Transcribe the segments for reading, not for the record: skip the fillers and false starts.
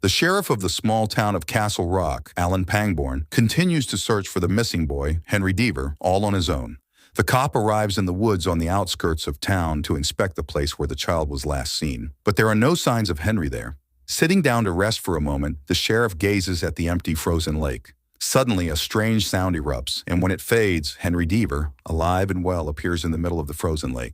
The sheriff of the small town of Castle Rock, Alan Pangborn, continues to search for the missing boy, Henry Deaver, all on his own. The cop arrives in the woods on the outskirts of town to inspect the place where the child was last seen, but there are no signs of Henry there. Sitting down to rest for a moment, the sheriff gazes at the empty frozen lake. Suddenly, a strange sound erupts, and when it fades, Henry Deaver, alive and well, appears in the middle of the frozen lake.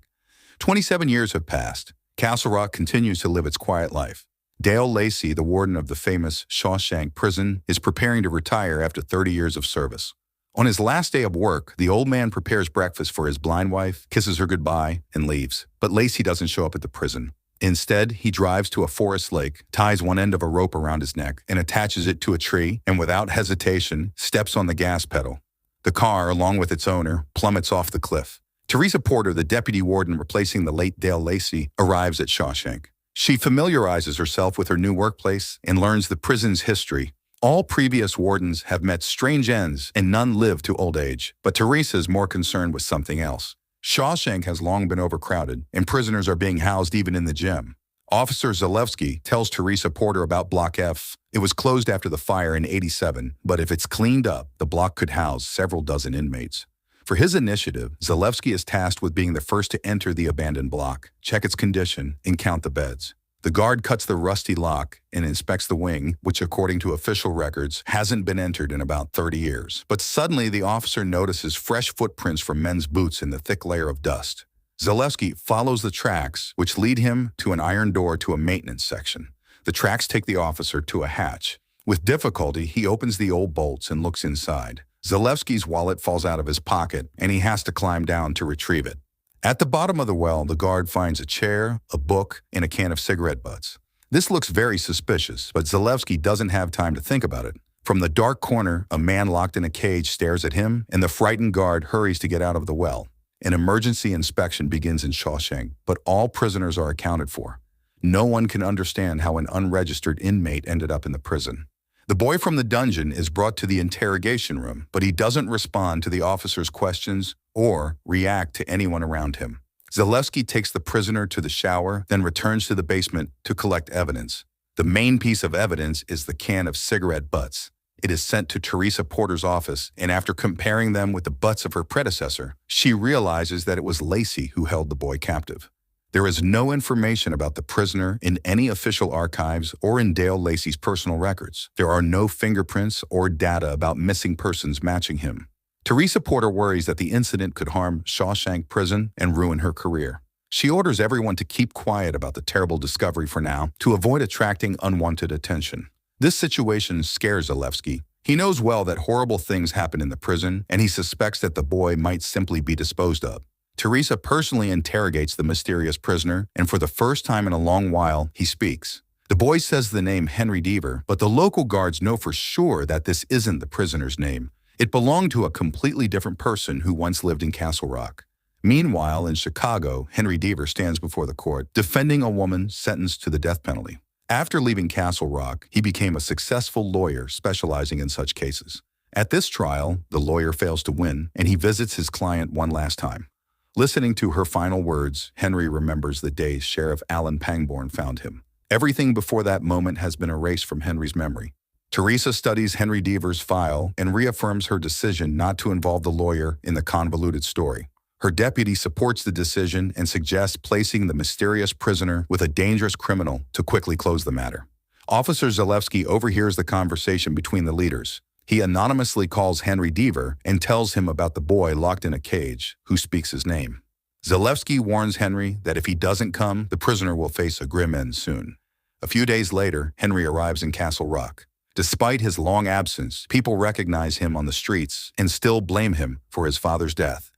27 years have passed. Castle Rock continues to live its quiet life. Dale Lacey, the warden of the famous Shawshank Prison, is preparing to retire after 30 years of service. On his last day of work, the old man prepares breakfast for his blind wife, kisses her goodbye, and leaves. But Lacey doesn't show up at the prison. Instead, he drives to a forest lake, ties one end of a rope around his neck, and attaches it to a tree, and without hesitation, steps on the gas pedal. The car, along with its owner, plummets off the cliff. Teresa Porter, the deputy warden replacing the late Dale Lacey, arrives at Shawshank. She familiarizes herself with her new workplace and learns the prison's history. All previous wardens have met strange ends and none live to old age, but Teresa is more concerned with something else. Shawshank has long been overcrowded, and prisoners are being housed even in the gym. Officer Zalewski tells Teresa Porter about Block F. It was closed after the fire in '87, but if it's cleaned up, the block could house several dozen inmates. For his initiative, Zalewski is tasked with being the first to enter the abandoned block, check its condition, and count the beds. The guard cuts the rusty lock and inspects the wing, which according to official records hasn't been entered in about 30 years. But suddenly the officer notices fresh footprints from men's boots in the thick layer of dust. Zalewski follows the tracks, which lead him to an iron door to a maintenance section. The tracks take the officer to a hatch. With difficulty, he opens the old bolts and looks inside. Zalewski's wallet falls out of his pocket, and he has to climb down to retrieve it. At the bottom of the well, the guard finds a chair, a book, and a can of cigarette butts. This looks very suspicious, but Zalewski doesn't have time to think about it. From the dark corner, a man locked in a cage stares at him, and the frightened guard hurries to get out of the well. An emergency inspection begins in Shawshank, but all prisoners are accounted for. No one can understand how an unregistered inmate ended up in the prison. The boy from the dungeon is brought to the interrogation room, but he doesn't respond to the officer's questions or react to anyone around him. Zalewski takes the prisoner to the shower, then returns to the basement to collect evidence. The main piece of evidence is the can of cigarette butts. It is sent to Teresa Porter's office, and after comparing them with the butts of her predecessor, she realizes that it was Lacey who held the boy captive. There is no information about the prisoner in any official archives or in Dale Lacey's personal records. There are no fingerprints or data about missing persons matching him. Teresa Porter worries that the incident could harm Shawshank Prison and ruin her career. She orders everyone to keep quiet about the terrible discovery for now to avoid attracting unwanted attention. This situation scares Zalewski. He knows well that horrible things happen in the prison, and he suspects that the boy might simply be disposed of. Teresa personally interrogates the mysterious prisoner, and for the first time in a long while, he speaks. The boy says the name Henry Deaver, but the local guards know for sure that this isn't the prisoner's name. It belonged to a completely different person who once lived in Castle Rock. Meanwhile, in Chicago, Henry Deaver stands before the court, defending a woman sentenced to the death penalty. After leaving Castle Rock, he became a successful lawyer specializing in such cases. At this trial, the lawyer fails to win, and he visits his client one last time. Listening to her final words, Henry remembers the day Sheriff Alan Pangborn found him. Everything before that moment has been erased from Henry's memory. Teresa studies Henry Deaver's file and reaffirms her decision not to involve the lawyer in the convoluted story. Her deputy supports the decision and suggests placing the mysterious prisoner with a dangerous criminal to quickly close the matter. Officer Zalewski overhears the conversation between the leaders. He anonymously calls Henry Deaver and tells him about the boy locked in a cage who speaks his name. Zalewski warns Henry that if he doesn't come, the prisoner will face a grim end soon. A few days later, Henry arrives in Castle Rock. Despite his long absence, people recognize him on the streets and still blame him for his father's death.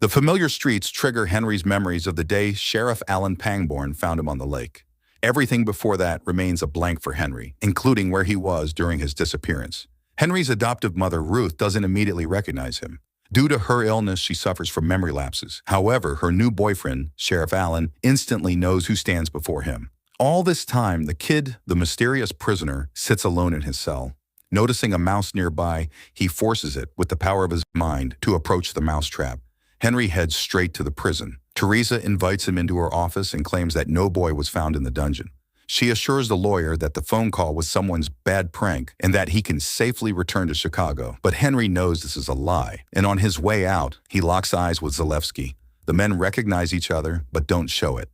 The familiar streets trigger Henry's memories of the day Sheriff Alan Pangborn found him on the lake. Everything before that remains a blank for Henry, including where he was during his disappearance. Henry's adoptive mother, Ruth, doesn't immediately recognize him. Due to her illness, she suffers from memory lapses. However, her new boyfriend, Sheriff Allen, instantly knows who stands before him. All this time, the kid, the mysterious prisoner, sits alone in his cell. Noticing a mouse nearby, he forces it, with the power of his mind, to approach the mousetrap. Henry heads straight to the prison. Teresa invites him into her office and claims that no boy was found in the dungeon. She assures the lawyer that the phone call was someone's bad prank and that he can safely return to Chicago. But Henry knows this is a lie, and on his way out, he locks eyes with Zalewski. The men recognize each other, but don't show it.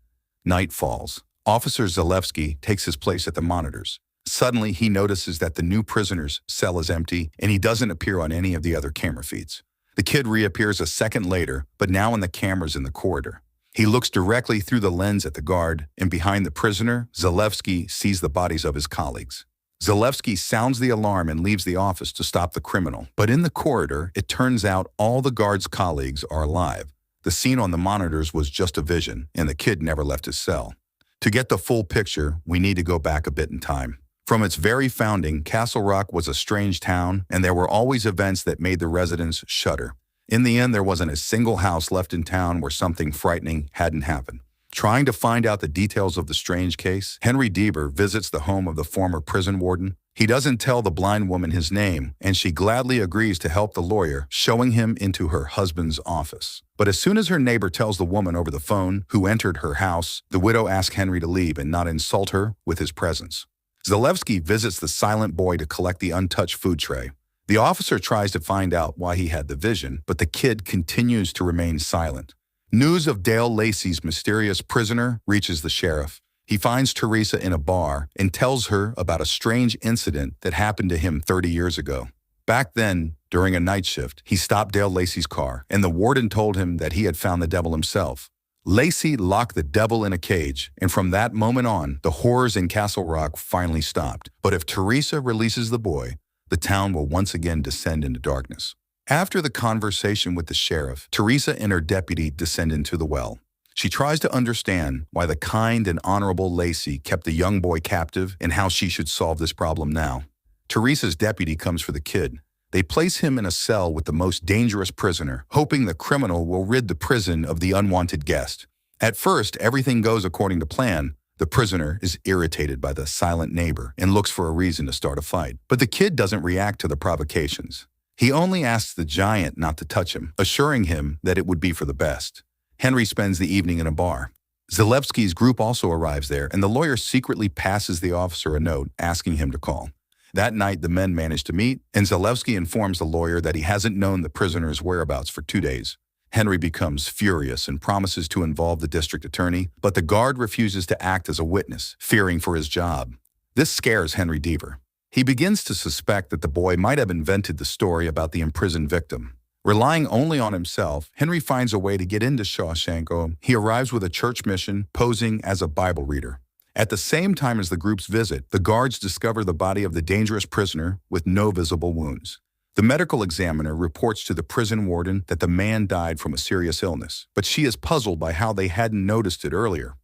Night falls. Officer Zalewski takes his place at the monitors. Suddenly, he notices that the new prisoner's cell is empty, and he doesn't appear on any of the other camera feeds. The kid reappears a second later, but now in the cameras in the corridor. He looks directly through the lens at the guard, and behind the prisoner, Zalewski sees the bodies of his colleagues. Zalewski sounds the alarm and leaves the office to stop the criminal. But in the corridor, it turns out all the guard's colleagues are alive. The scene on the monitors was just a vision, and the kid never left his cell. To get the full picture, we need to go back a bit in time. From its very founding, Castle Rock was a strange town, and there were always events that made the residents shudder. In the end, there wasn't a single house left in town where something frightening hadn't happened. Trying to find out the details of the strange case, Henry Deaver visits the home of the former prison warden. He doesn't tell the blind woman his name, and she gladly agrees to help the lawyer, showing him into her husband's office. But as soon as her neighbor tells the woman over the phone who entered her house, the widow asks Henry to leave and not insult her with his presence. Zalewski visits the silent boy to collect the untouched food tray. The officer tries to find out why he had the vision, but the kid continues to remain silent. News of Dale Lacey's mysterious prisoner reaches the sheriff. He finds Teresa in a bar and tells her about a strange incident that happened to him 30 years ago. Back then, during a night shift, he stopped Dale Lacey's car, and the warden told him that he had found the devil himself. Lacey locked the devil in a cage, and from that moment on, the horrors in Castle Rock finally stopped. But if Teresa releases the boy, the town will once again descend into darkness. After the conversation with the sheriff, Teresa and her deputy descend into the well. She tries to understand why the kind and honorable Lacey kept the young boy captive and how she should solve this problem now. Teresa's deputy comes for the kid. They place him in a cell with the most dangerous prisoner, hoping the criminal will rid the prison of the unwanted guest. At first, everything goes according to plan. The prisoner is irritated by the silent neighbor and looks for a reason to start a fight. But the kid doesn't react to the provocations. He only asks the giant not to touch him, assuring him that it would be for the best. Henry spends the evening in a bar. Zalewski's group also arrives there, and the lawyer secretly passes the officer a note asking him to call. That night, the men manage to meet, and Zalewski informs the lawyer that he hasn't known the prisoner's whereabouts for 2 days. Henry becomes furious and promises to involve the district attorney, but the guard refuses to act as a witness, fearing for his job. This scares Henry Deaver. He begins to suspect that the boy might have invented the story about the imprisoned victim. Relying only on himself, Henry finds a way to get into Shawshank. He arrives with a church mission, posing as a Bible reader. At the same time as the group's visit, the guards discover the body of the dangerous prisoner with no visible wounds. The medical examiner reports to the prison warden that the man died from a serious illness, but she is puzzled by how they hadn't noticed it earlier.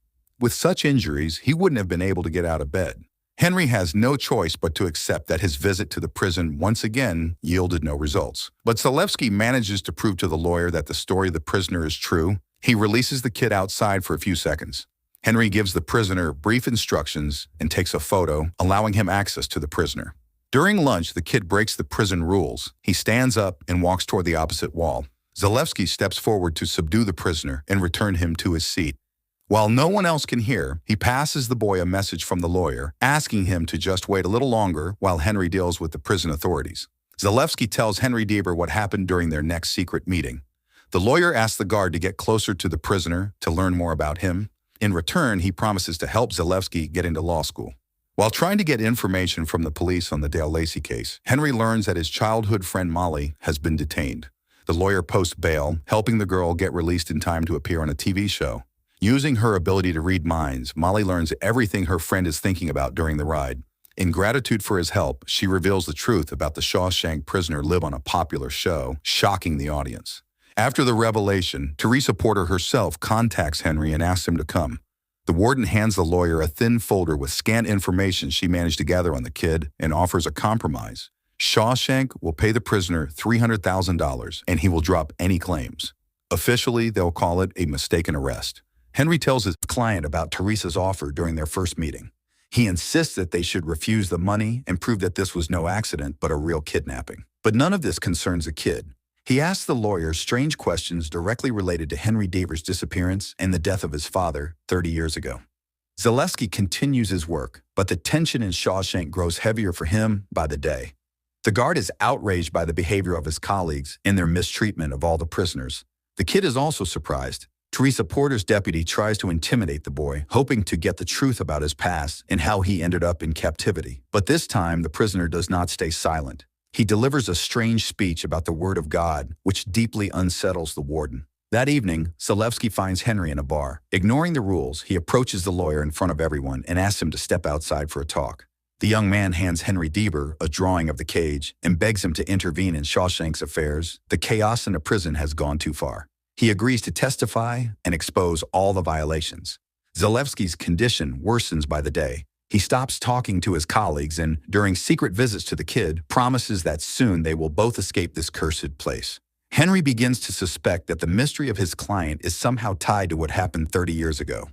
With such injuries, he wouldn't have been able to get out of bed. Henry has no choice but to accept that his visit to the prison once again yielded no results. But Zalewski manages to prove to the lawyer that the story of the prisoner is true. He releases the kid outside for a few seconds. Henry gives the prisoner brief instructions and takes a photo, allowing him access to the prisoner. During lunch, the kid breaks the prison rules. He stands up and walks toward the opposite wall. Zalewski steps forward to subdue the prisoner and return him to his seat. While no one else can hear, he passes the boy a message from the lawyer, asking him to just wait a little longer while Henry deals with the prison authorities. Zalewski tells Henry Deaver what happened during their next secret meeting. The lawyer asks the guard to get closer to the prisoner to learn more about him. In return, he promises to help Zalewski get into law school. While trying to get information from the police on the Dale Lacey case, Henry learns that his childhood friend Molly has been detained. The lawyer posts bail, helping the girl get released in time to appear on a TV show. Using her ability to read minds, Molly learns everything her friend is thinking about during the ride. In gratitude for his help, she reveals the truth about the Shawshank prisoner live on a popular show, shocking the audience. After the revelation, Teresa Porter herself contacts Henry and asks him to come. The warden hands the lawyer a thin folder with scant information she managed to gather on the kid and offers a compromise. Shawshank will pay the prisoner $300,000 and he will drop any claims. Officially, they'll call it a mistaken arrest. Henry tells his client about Teresa's offer during their first meeting. He insists that they should refuse the money and prove that this was no accident but a real kidnapping. But none of this concerns the kid. He asks the lawyer strange questions directly related to Henry Deaver's disappearance and the death of his father 30 years ago. Zalewski continues his work, but the tension in Shawshank grows heavier for him by the day. The guard is outraged by the behavior of his colleagues and their mistreatment of all the prisoners. The kid is also surprised. Teresa Porter's deputy tries to intimidate the boy, hoping to get the truth about his past and how he ended up in captivity. But this time, the prisoner does not stay silent. He delivers a strange speech about the word of God, which deeply unsettles the warden. That evening, Zalewski finds Henry in a bar. Ignoring the rules, he approaches the lawyer in front of everyone and asks him to step outside for a talk. The young man hands Henry Deaver a drawing of the cage and begs him to intervene in Shawshank's affairs. The chaos in the prison has gone too far. He agrees to testify and expose all the violations. Zalewski's condition worsens by the day. He stops talking to his colleagues and, during secret visits to the kid, promises that soon they will both escape this cursed place. Henry begins to suspect that the mystery of his client is somehow tied to what happened 30 years ago.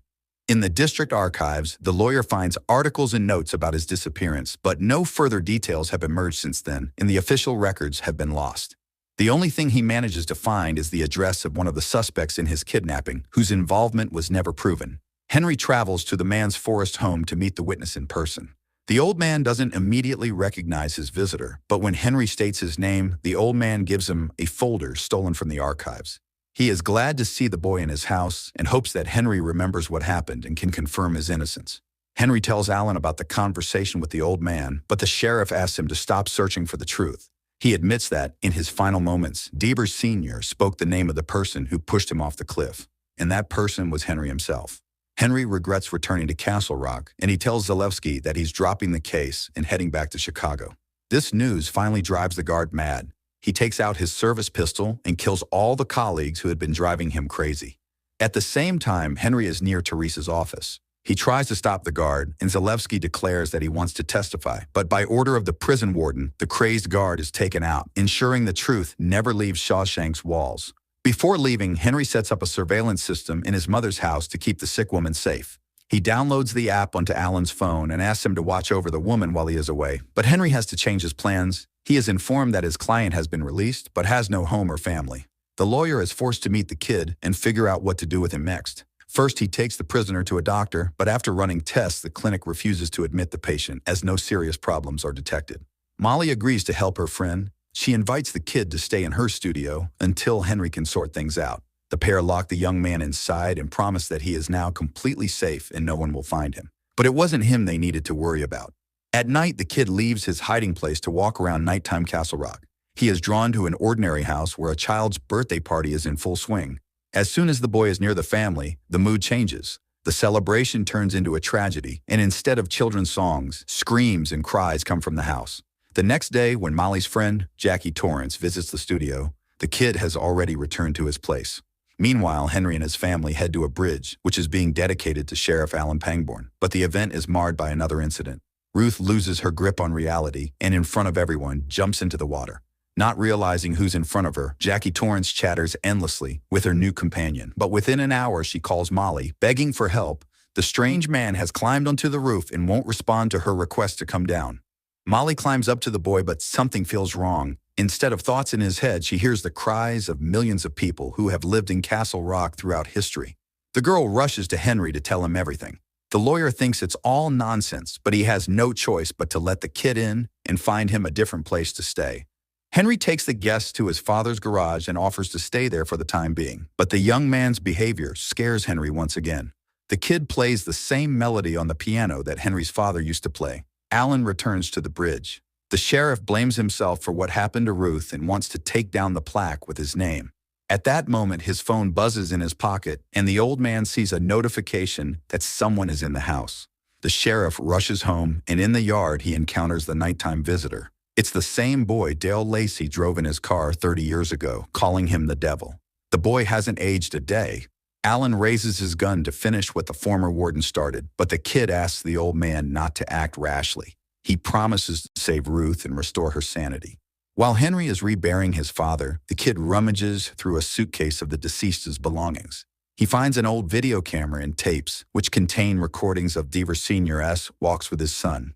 In the district archives, the lawyer finds articles and notes about his disappearance, but no further details have emerged since then, and the official records have been lost. The only thing he manages to find is the address of one of the suspects in his kidnapping, whose involvement was never proven. Henry travels to the man's forest home to meet the witness in person. The old man doesn't immediately recognize his visitor, but when Henry states his name, the old man gives him a folder stolen from the archives. He is glad to see the boy in his house and hopes that Henry remembers what happened and can confirm his innocence. Henry tells Alan about the conversation with the old man, but the sheriff asks him to stop searching for the truth. He admits that, in his final moments, Deaver Sr. spoke the name of the person who pushed him off the cliff, and that person was Henry himself. Henry regrets returning to Castle Rock, and he tells Zalewski that he's dropping the case and heading back to Chicago. This news finally drives the guard mad. He takes out his service pistol and kills all the colleagues who had been driving him crazy. At the same time, Henry is near Teresa's office. He tries to stop the guard, and Zalewski declares that he wants to testify, but by order of the prison warden, the crazed guard is taken out, ensuring the truth never leaves Shawshank's walls. Before leaving, Henry sets up a surveillance system in his mother's house to keep the sick woman safe. He downloads the app onto Alan's phone and asks him to watch over the woman while he is away. But Henry has to change his plans. He is informed that his client has been released, but has no home or family. The lawyer is forced to meet the kid and figure out what to do with him next. First, he takes the prisoner to a doctor, but after running tests, the clinic refuses to admit the patient as no serious problems are detected. Molly agrees to help her friend. She invites the kid to stay in her studio until Henry can sort things out. The pair lock the young man inside and promise that he is now completely safe and no one will find him. But it wasn't him they needed to worry about. At night, the kid leaves his hiding place to walk around nighttime Castle Rock. He is drawn to an ordinary house where a child's birthday party is in full swing. As soon as the boy is near the family, the mood changes. The celebration turns into a tragedy, and instead of children's songs, screams and cries come from the house. The next day, when Molly's friend, Jackie Torrance, visits the studio, the kid has already returned to his place. Meanwhile, Henry and his family head to a bridge, which is being dedicated to Sheriff Alan Pangborn. But the event is marred by another incident. Ruth loses her grip on reality and, in front of everyone, jumps into the water. Not realizing who's in front of her, Jackie Torrance chatters endlessly with her new companion. But within an hour, she calls Molly, begging for help. The strange man has climbed onto the roof and won't respond to her request to come down. Molly climbs up to the boy, but something feels wrong. Instead of thoughts in his head, she hears the cries of millions of people who have lived in Castle Rock throughout history. The girl rushes to Henry to tell him everything. The lawyer thinks it's all nonsense, but he has no choice but to let the kid in and find him a different place to stay. Henry takes the guests to his father's garage and offers to stay there for the time being. But the young man's behavior scares Henry once again. The kid plays the same melody on the piano that Henry's father used to play. Alan returns to the bridge. The sheriff blames himself for what happened to Ruth and wants to take down the plaque with his name. At that moment, his phone buzzes in his pocket, and the old man sees a notification that someone is in the house. The sheriff rushes home, and in the yard, he encounters the nighttime visitor. It's the same boy Dale Lacey drove in his car 30 years ago, calling him the devil. The boy hasn't aged a day. Alan raises his gun to finish what the former warden started, but the kid asks the old man not to act rashly. He promises to save Ruth and restore her sanity. While Henry is reburying his father, the kid rummages through a suitcase of the deceased's belongings. He finds an old video camera and tapes, which contain recordings of Deaver Sr.'s walks with his son.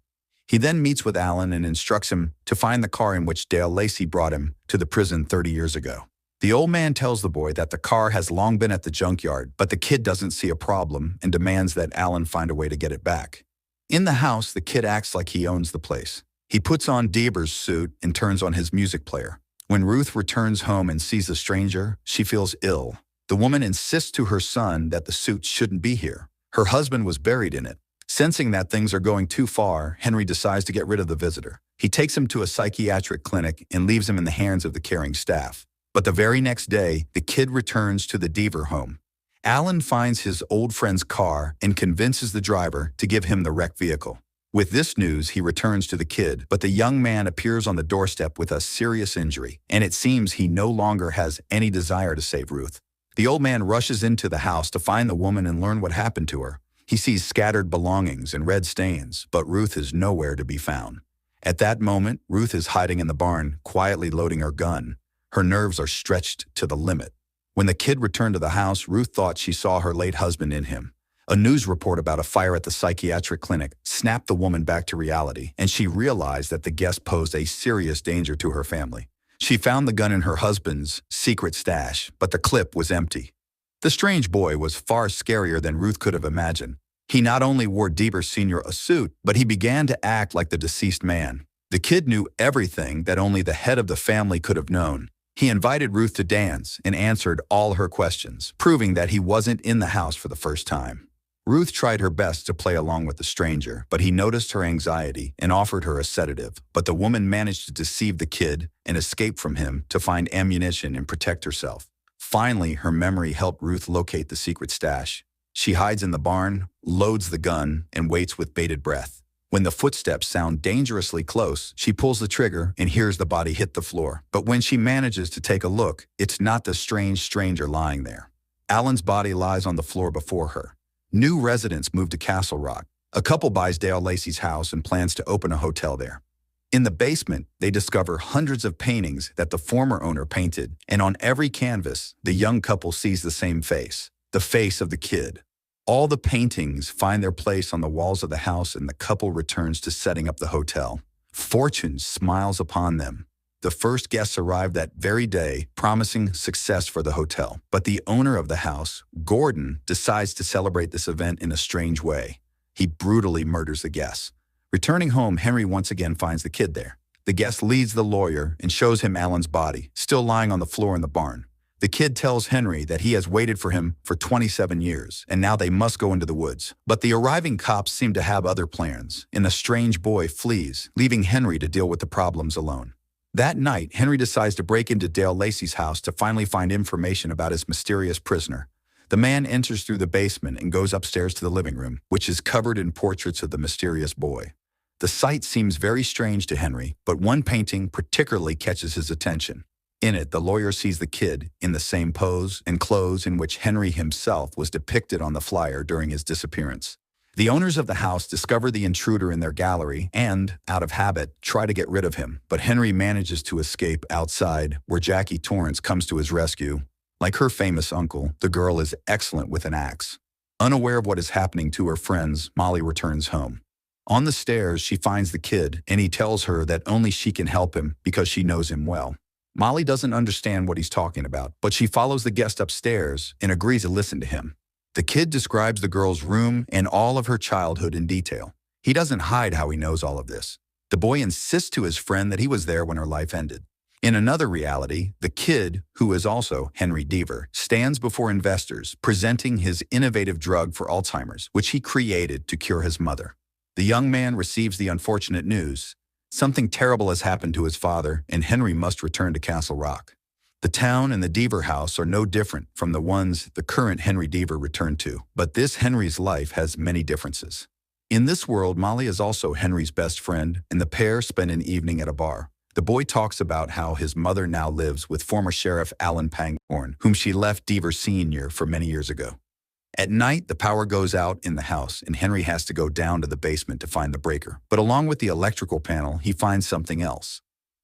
He then meets with Alan and instructs him to find the car in which Dale Lacey brought him to the prison 30 years ago. The old man tells the boy that the car has long been at the junkyard, but the kid doesn't see a problem and demands that Alan find a way to get it back. In the house, the kid acts like he owns the place. He puts on Deaver's suit and turns on his music player. When Ruth returns home and sees the stranger, she feels ill. The woman insists to her son that the suit shouldn't be here. Her husband was buried in it. Sensing that things are going too far, Henry decides to get rid of the visitor. He takes him to a psychiatric clinic and leaves him in the hands of the caring staff. But the very next day, the kid returns to the Deaver home. Alan finds his old friend's car and convinces the driver to give him the wrecked vehicle. With this news, he returns to the kid, but the young man appears on the doorstep with a serious injury, and it seems he no longer has any desire to save Ruth. The old man rushes into the house to find the woman and learn what happened to her. He sees scattered belongings and red stains, but Ruth is nowhere to be found. At that moment, Ruth is hiding in the barn, quietly loading her gun. Her nerves are stretched to the limit. When the kid returned to the house, Ruth thought she saw her late husband in him. A news report about a fire at the psychiatric clinic snapped the woman back to reality, and she realized that the guest posed a serious danger to her family. She found the gun in her husband's secret stash, but the clip was empty. The strange boy was far scarier than Ruth could have imagined. He not only wore Deaver Sr. a suit, but he began to act like the deceased man. The kid knew everything that only the head of the family could have known. He invited Ruth to dance and answered all her questions, proving that he wasn't in the house for the first time. Ruth tried her best to play along with the stranger, but he noticed her anxiety and offered her a sedative. But the woman managed to deceive the kid and escape from him to find ammunition and protect herself. Finally, her memory helped Ruth locate the secret stash. She hides in the barn, loads the gun, and waits with bated breath. When the footsteps sound dangerously close, she pulls the trigger and hears the body hit the floor. But when she manages to take a look, it's not the strange stranger lying there. Alan's body lies on the floor before her. New residents move to Castle Rock. A couple buys Dale Lacey's house and plans to open a hotel there. In the basement, they discover hundreds of paintings that the former owner painted, and on every canvas, the young couple sees the same face, the face of the kid. All the paintings find their place on the walls of the house, and the couple returns to setting up the hotel. Fortune smiles upon them. The first guests arrived that very day, promising success for the hotel. But the owner of the house, Gordon, decides to celebrate this event in a strange way. He brutally murders the guests. Returning home, Henry once again finds the kid there. The guest leads the lawyer and shows him Alan's body, still lying on the floor in the barn. The kid tells Henry that he has waited for him for 27 years, and now they must go into the woods. But the arriving cops seem to have other plans, and the strange boy flees, leaving Henry to deal with the problems alone. That night, Henry decides to break into Dale Lacey's house to finally find information about his mysterious prisoner. The man enters through the basement and goes upstairs to the living room, which is covered in portraits of the mysterious boy. The sight seems very strange to Henry, but one painting particularly catches his attention. In it, the lawyer sees the kid in the same pose and clothes in which Henry himself was depicted on the flyer during his disappearance. The owners of the house discover the intruder in their gallery and, out of habit, try to get rid of him. But Henry manages to escape outside, where Jackie Torrance comes to his rescue. Like her famous uncle, the girl is excellent with an axe. Unaware of what is happening to her friends, Molly returns home. On the stairs, she finds the kid, and he tells her that only she can help him because she knows him well. Molly doesn't understand what he's talking about, but she follows the guest upstairs and agrees to listen to him. The kid describes the girl's room and all of her childhood in detail. He doesn't hide how he knows all of this. The boy insists to his friend that he was there when her life ended. In another reality, the kid, who is also Henry Deaver, stands before investors presenting his innovative drug for Alzheimer's, which he created to cure his mother. The young man receives the unfortunate news. Something terrible has happened to his father, and Henry must return to Castle Rock. The town and the Deaver house are no different from the ones the current Henry Deaver returned to, but this Henry's life has many differences. In this world, Molly is also Henry's best friend, and the pair spend an evening at a bar. The boy talks about how his mother now lives with former Sheriff Alan Pangborn, whom she left Deaver Sr. for many years ago. At night, the power goes out in the house, and Henry has to go down to the basement to find the breaker. But along with the electrical panel, he finds something else.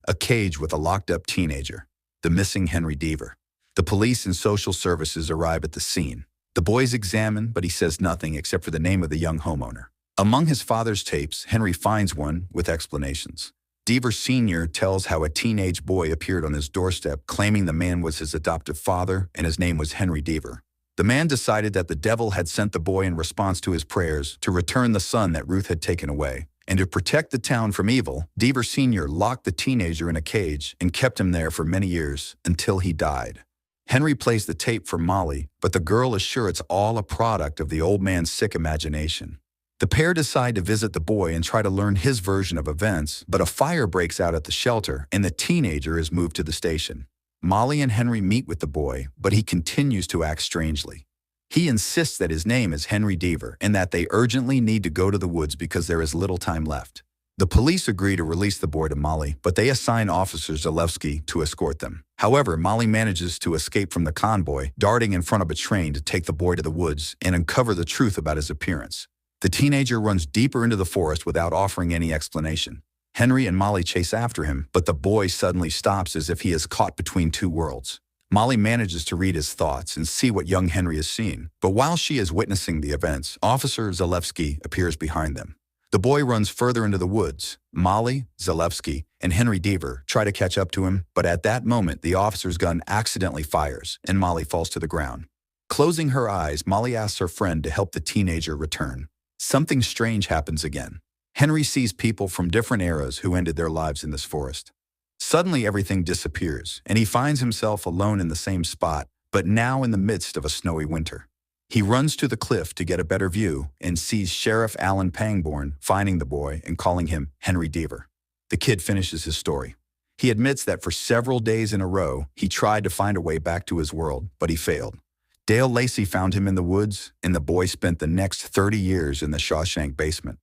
A cage with a locked-up teenager. The missing Henry Deaver. The police and social services arrive at the scene. The boy's examined, but he says nothing except for the name of the young homeowner. Among his father's tapes, Henry finds one with explanations. Deaver Sr. tells how a teenage boy appeared on his doorstep claiming the man was his adoptive father and his name was Henry Deaver. The man decided that the devil had sent the boy in response to his prayers to return the son that Ruth had taken away. And to protect the town from evil, Deaver Sr. locked the teenager in a cage and kept him there for many years until he died. Henry plays the tape for Molly, but the girl is sure it's all a product of the old man's sick imagination. The pair decide to visit the boy and try to learn his version of events, but a fire breaks out at the shelter and the teenager is moved to the station. Molly and Henry meet with the boy, but he continues to act strangely. He insists that his name is Henry Deaver and that they urgently need to go to the woods because there is little time left. The police agree to release the boy to Molly, but they assign Officer Zalewski to escort them. However, Molly manages to escape from the convoy, darting in front of a train to take the boy to the woods and uncover the truth about his appearance. The teenager runs deeper into the forest without offering any explanation. Henry and Molly chase after him, but the boy suddenly stops as if he is caught between two worlds. Molly manages to read his thoughts and see what young Henry is seeing, but while she is witnessing the events, Officer Zalewski appears behind them. The boy runs further into the woods. Molly, Zalewski, and Henry Deaver try to catch up to him, but at that moment the officer's gun accidentally fires and Molly falls to the ground. Closing her eyes, Molly asks her friend to help the teenager return. Something strange happens again. Henry sees people from different eras who ended their lives in this forest. Suddenly everything disappears, and he finds himself alone in the same spot, but now in the midst of a snowy winter. He runs to the cliff to get a better view and sees Sheriff Alan Pangborn finding the boy and calling him Henry Deaver. The kid finishes his story. He admits that for several days in a row, he tried to find a way back to his world, but he failed. Dale Lacey found him in the woods, and the boy spent the next 30 years in the Shawshank basement.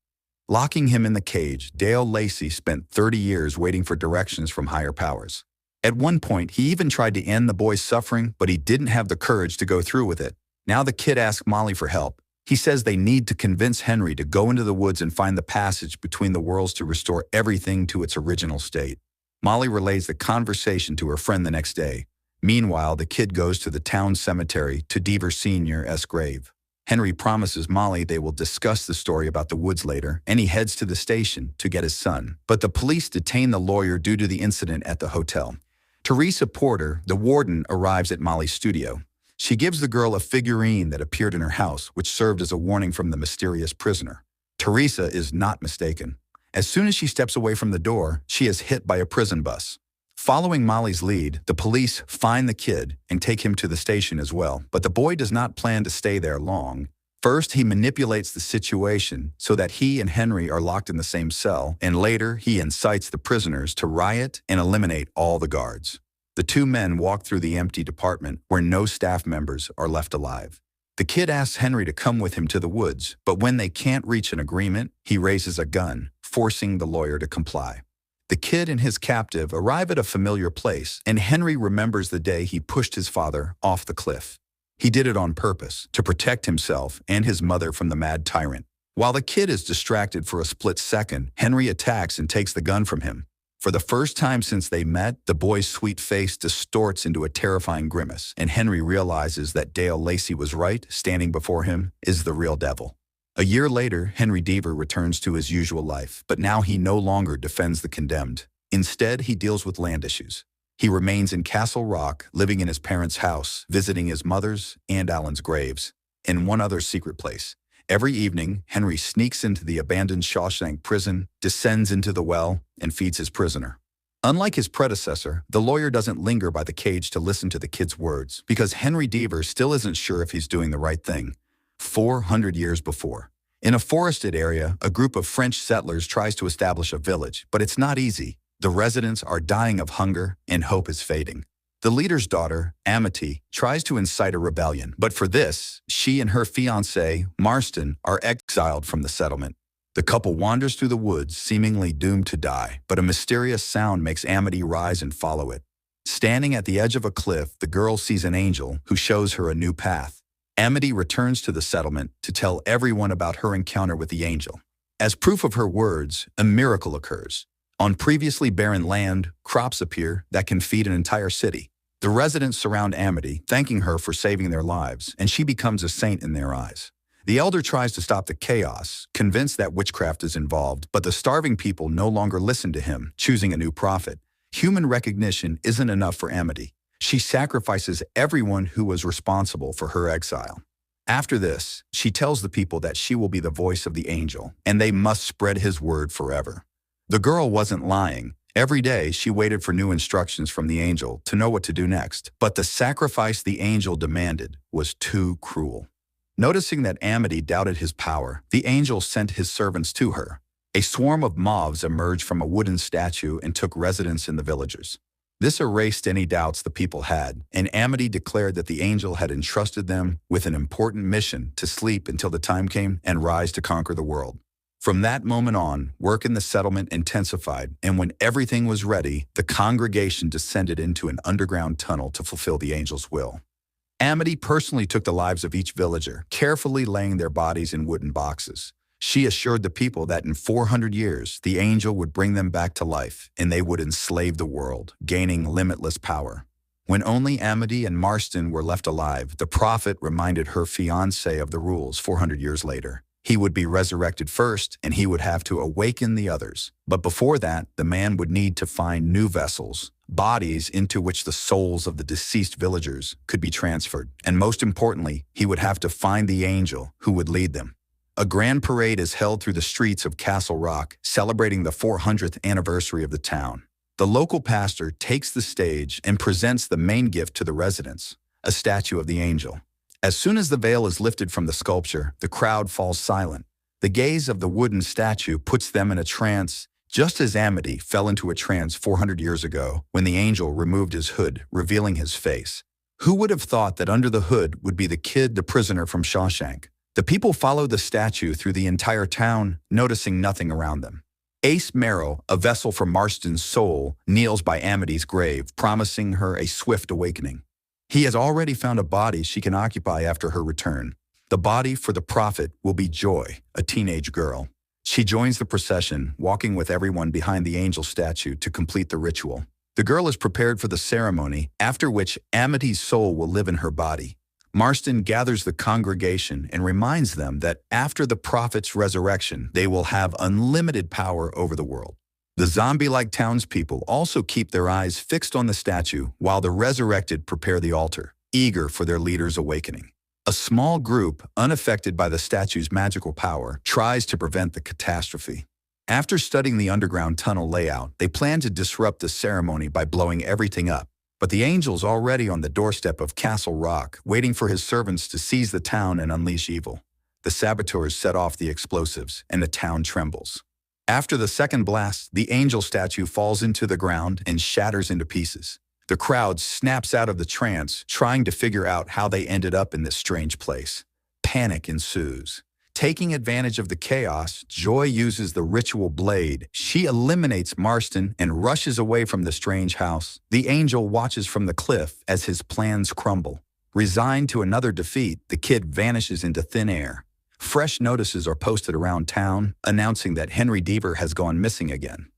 Locking him in the cage, Dale Lacey spent 30 years waiting for directions from higher powers. At one point, he even tried to end the boy's suffering, but he didn't have the courage to go through with it. Now the kid asks Molly for help. He says they need to convince Henry to go into the woods and find the passage between the worlds to restore everything to its original state. Molly relays the conversation to her friend the next day. Meanwhile, the kid goes to the town cemetery to Deaver Sr.'s grave. Henry promises Molly they will discuss the story about the woods later, and he heads to the station to get his son. But the police detain the lawyer due to the incident at the hotel. Teresa Porter, the warden, arrives at Molly's studio. She gives the girl a figurine that appeared in her house, which served as a warning from the mysterious prisoner. Teresa is not mistaken. As soon as she steps away from the door, she is hit by a prison bus. Following Molly's lead, the police find the kid and take him to the station as well, but the boy does not plan to stay there long. First, he manipulates the situation so that he and Henry are locked in the same cell, and later he incites the prisoners to riot and eliminate all the guards. The two men walk through the empty department where no staff members are left alive. The kid asks Henry to come with him to the woods, but when they can't reach an agreement, he raises a gun, forcing the lawyer to comply. The kid and his captive arrive at a familiar place, and Henry remembers the day he pushed his father off the cliff. He did it on purpose, to protect himself and his mother from the mad tyrant. While the kid is distracted for a split second, Henry attacks and takes the gun from him. For the first time since they met, the boy's sweet face distorts into a terrifying grimace, and Henry realizes that Dale Lacey was right. Standing before him is the real devil. A year later, Henry Deaver returns to his usual life, but now he no longer defends the condemned. Instead, he deals with land issues. He remains in Castle Rock, living in his parents' house, visiting his mother's and Alan's graves, and one other secret place. Every evening, Henry sneaks into the abandoned Shawshank prison, descends into the well, and feeds his prisoner. Unlike his predecessor, the lawyer doesn't linger by the cage to listen to the kid's words, because Henry Deaver still isn't sure if he's doing the right thing. 400 years before. In a forested area, a group of French settlers tries to establish a village, but it's not easy. The residents are dying of hunger, and hope is fading. The leader's daughter, Amity, tries to incite a rebellion, but for this, she and her fiancé, Marston, are exiled from the settlement. The couple wanders through the woods, seemingly doomed to die, but a mysterious sound makes Amity rise and follow it. Standing at the edge of a cliff, the girl sees an angel who shows her a new path. Amity returns to the settlement to tell everyone about her encounter with the angel. As proof of her words, a miracle occurs. On previously barren land, crops appear that can feed an entire city. The residents surround Amity, thanking her for saving their lives, and she becomes a saint in their eyes. The elder tries to stop the chaos, convinced that witchcraft is involved, but the starving people no longer listen to him, choosing a new prophet. Human recognition isn't enough for Amity. She sacrifices everyone who was responsible for her exile. After this, she tells the people that she will be the voice of the angel, and they must spread his word forever. The girl wasn't lying. Every day, she waited for new instructions from the angel to know what to do next. But the sacrifice the angel demanded was too cruel. Noticing that Amity doubted his power, the angel sent his servants to her. A swarm of moths emerged from a wooden statue and took residence in the villagers. This erased any doubts the people had, and Amity declared that the angel had entrusted them with an important mission to sleep until the time came and rise to conquer the world. From that moment on, work in the settlement intensified, and when everything was ready, the congregation descended into an underground tunnel to fulfill the angel's will. Amity personally took the lives of each villager, carefully laying their bodies in wooden boxes. She assured the people that in 400 years, the angel would bring them back to life, and they would enslave the world, gaining limitless power. When only Amity and Marston were left alive, the prophet reminded her fiancé of the rules 400 years later. He would be resurrected first, and he would have to awaken the others. But before that, the man would need to find new vessels, bodies into which the souls of the deceased villagers could be transferred. And most importantly, he would have to find the angel who would lead them. A grand parade is held through the streets of Castle Rock, celebrating the 400th anniversary of the town. The local pastor takes the stage and presents the main gift to the residents, a statue of the angel. As soon as the veil is lifted from the sculpture, the crowd falls silent. The gaze of the wooden statue puts them in a trance, just as Amity fell into a trance 400 years ago when the angel removed his hood, revealing his face. Who would have thought that under the hood would be the prisoner from Shawshank? The people followed the statue through the entire town, noticing nothing around them. Ace Merrill, a vessel for Marston's soul, kneels by Amity's grave, promising her a swift awakening. He has already found a body she can occupy after her return. The body for the prophet will be Joy, a teenage girl. She joins the procession, walking with everyone behind the angel statue to complete the ritual. The girl is prepared for the ceremony, after which Amity's soul will live in her body. Marston gathers the congregation and reminds them that after the prophet's resurrection, they will have unlimited power over the world. The zombie-like townspeople also keep their eyes fixed on the statue while the resurrected prepare the altar, eager for their leader's awakening. A small group, unaffected by the statue's magical power, tries to prevent the catastrophe. After studying the underground tunnel layout, they plan to disrupt the ceremony by blowing everything up. But the angel's already on the doorstep of Castle Rock, waiting for his servants to seize the town and unleash evil. The saboteurs set off the explosives, and the town trembles. After the second blast, the angel statue falls into the ground and shatters into pieces. The crowd snaps out of the trance, trying to figure out how they ended up in this strange place. Panic ensues. Taking advantage of the chaos, Joy uses the ritual blade. She eliminates Marston and rushes away from the strange house. The angel watches from the cliff as his plans crumble. Resigned to another defeat, the kid vanishes into thin air. Fresh notices are posted around town, announcing that Henry Deaver has gone missing again.